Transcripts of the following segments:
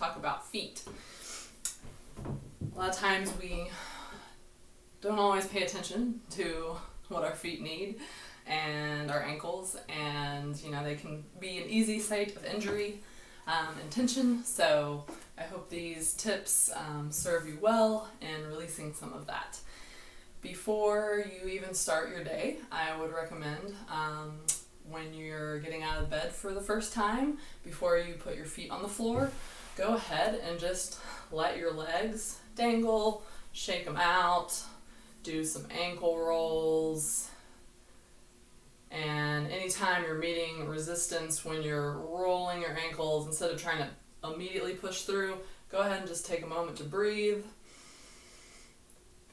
talk about feet. A lot of times we don't always pay attention to what our feet need and our ankles, and they can be an easy site of injury and tension. So I hope these tips serve you well in releasing some of that. Before you even start your day, I would recommend when you're getting out of bed for the first time, before you put your feet on the floor, go ahead and just let your legs dangle, shake them out, do some ankle rolls. And anytime you're meeting resistance when you're rolling your ankles, instead of trying to immediately push through, go ahead and just take a moment to breathe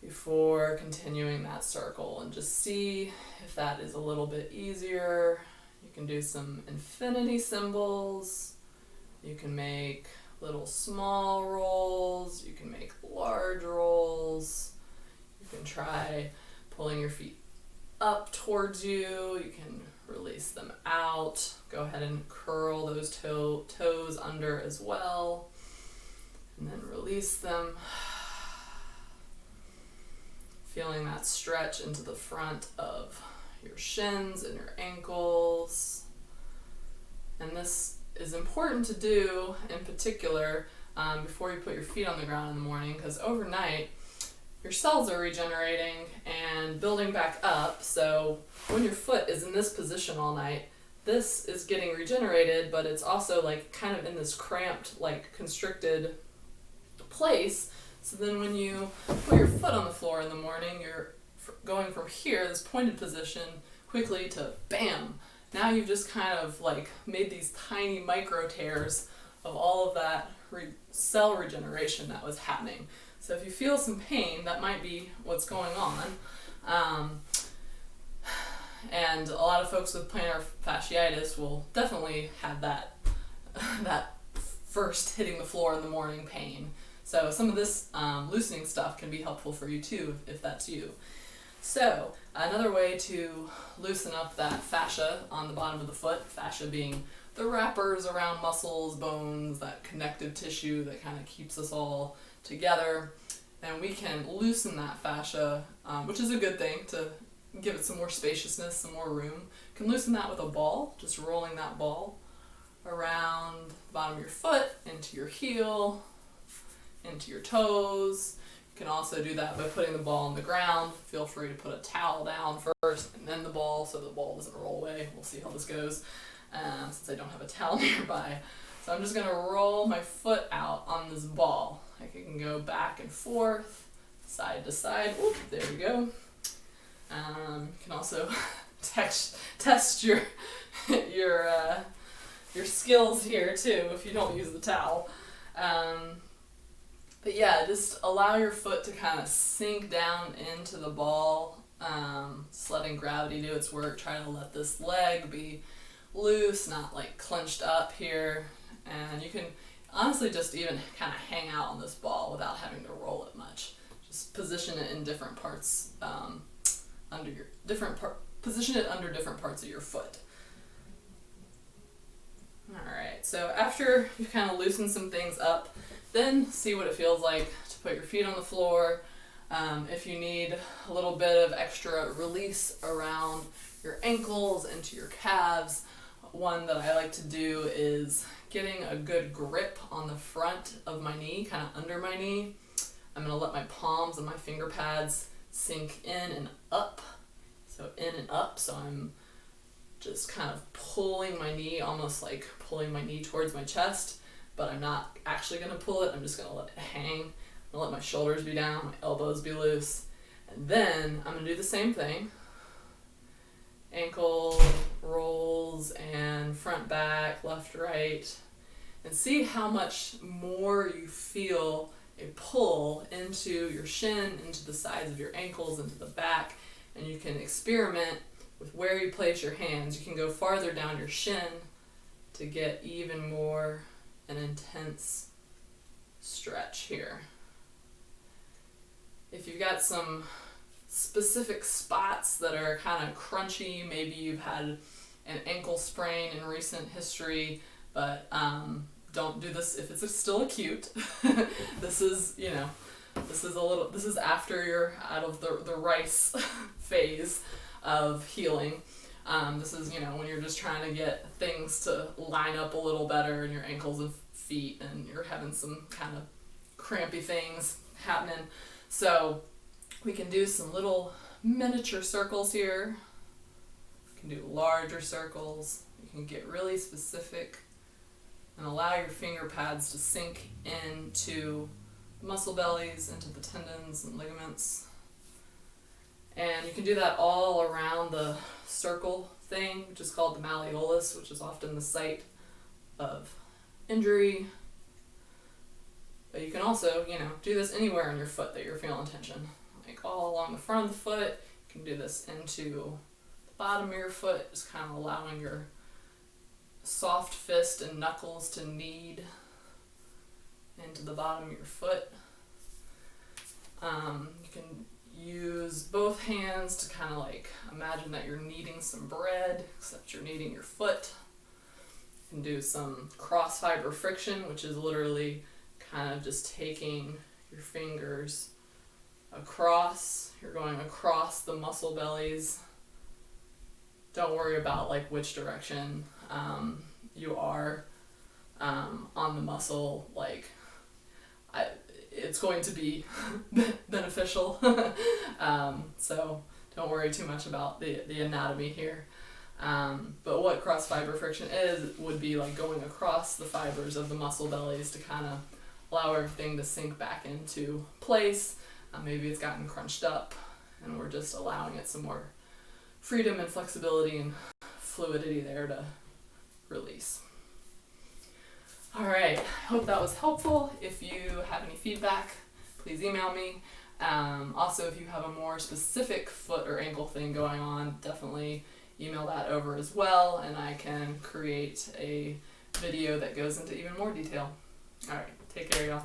before continuing that circle, and just see if that is a little bit easier. You can do some infinity symbols. You can make little small rolls. You can make large rolls. You can try pulling your feet up towards you. You can release them out. Go ahead and curl those toes under as well, and then release them. Feeling that stretch into the front of your shins and your ankles. And this is important to do in particular before you put your feet on the ground in the morning, because overnight your cells are regenerating and building back up. So when your foot is in this position all night, this is getting regenerated, but it's also like kind of in this cramped, like constricted place. So then when you put your foot on the floor in the morning, you're going from here, this pointed position, quickly to bam. Now you've just kind of like made these tiny micro tears of all of that cell regeneration that was happening. So if you feel some pain, that might be what's going on. And a lot of folks with plantar fasciitis will definitely have that first hitting the floor in the morning pain. So some of this loosening stuff can be helpful for you too, if that's you. So another way to loosen up that fascia on the bottom of the foot, fascia being the wrappers around muscles, bones, that connective tissue that kind of keeps us all together. And we can loosen that fascia, which is a good thing to give it some more spaciousness, some more room. You can loosen that with a ball, just rolling that ball around the bottom of your foot, into your heel, into your toes. You can also do that by putting the ball on the ground. Feel free to put a towel down first and then the ball, so the ball doesn't roll away. We'll see how this goes since I don't have a towel nearby. So I'm just going to roll my foot out on this ball. I can go back and forth, side to side. Oop, there we go. You can also test your skills here too if you don't use the towel. But yeah, just allow your foot to kind of sink down into the ball, just letting gravity do its work. Try to let this leg be loose, not like clenched up here. And you can honestly just even kind of hang out on this ball without having to roll it much. Just position it in different parts position it under different parts of your foot. Alright, so after you kind of loosen some things up, then see what it feels like to put your feet on the floor. If you need a little bit of extra release around your ankles into your calves, one that I like to do is getting a good grip on the front of my knee, kind of under my knee. I'm going to let my palms and my finger pads sink in and up. So in and up, so I'm just kind of pulling my knee, almost like pulling my knee towards my chest, but I'm not actually going to pull it. I'm just going to let it hang. I'm going to let my shoulders be down, my elbows be loose. And then I'm going to do the same thing. Ankle rolls and front, back, left, right. And see how much more you feel a pull into your shin, into the sides of your ankles, into the back. And you can experiment with where you place your hands. You can go farther down your shin to get even more an intense stretch here. If you've got some specific spots that are kind of crunchy, maybe you've had an ankle sprain in recent history, but don't do this if it's still acute. This is, you know, this is after you're out of the rice phase of healing. This is, you know, when you're just trying to get things to line up a little better in your ankles and feet, and you're having some kind of crampy things happening. So we can do some little miniature circles here. You can do larger circles. You can get really specific and allow your finger pads to sink into the muscle bellies, into the tendons and ligaments. And you can do that all around the circle thing, which is called the malleolus, which is often the site of injury. But you can also, you know, do this anywhere on your foot that you're feeling tension. Like all along the front of the foot. You can do this into the bottom of your foot, just kind of allowing your soft fist and knuckles to knead into the bottom of your foot. You can use both hands to kind of like imagine that you're kneading some bread, except you're kneading your foot. You can do some cross fiber friction, which is literally kind of just taking your fingers across. You're going across the muscle bellies. Don't worry about like which direction you are on the muscle. Like, it's going to be beneficial. So don't worry too much about the anatomy here. But what cross fiber friction would be like going across the fibers of the muscle bellies to kind of allow everything to sink back into place. Maybe it's gotten crunched up and we're just allowing it some more freedom and flexibility and fluidity there to release. All right, I hope that was helpful. If you have any feedback, please email me. Also, if you have a more specific foot or ankle thing going on, definitely email that over as well, and I can create a video that goes into even more detail. All right, take care, y'all.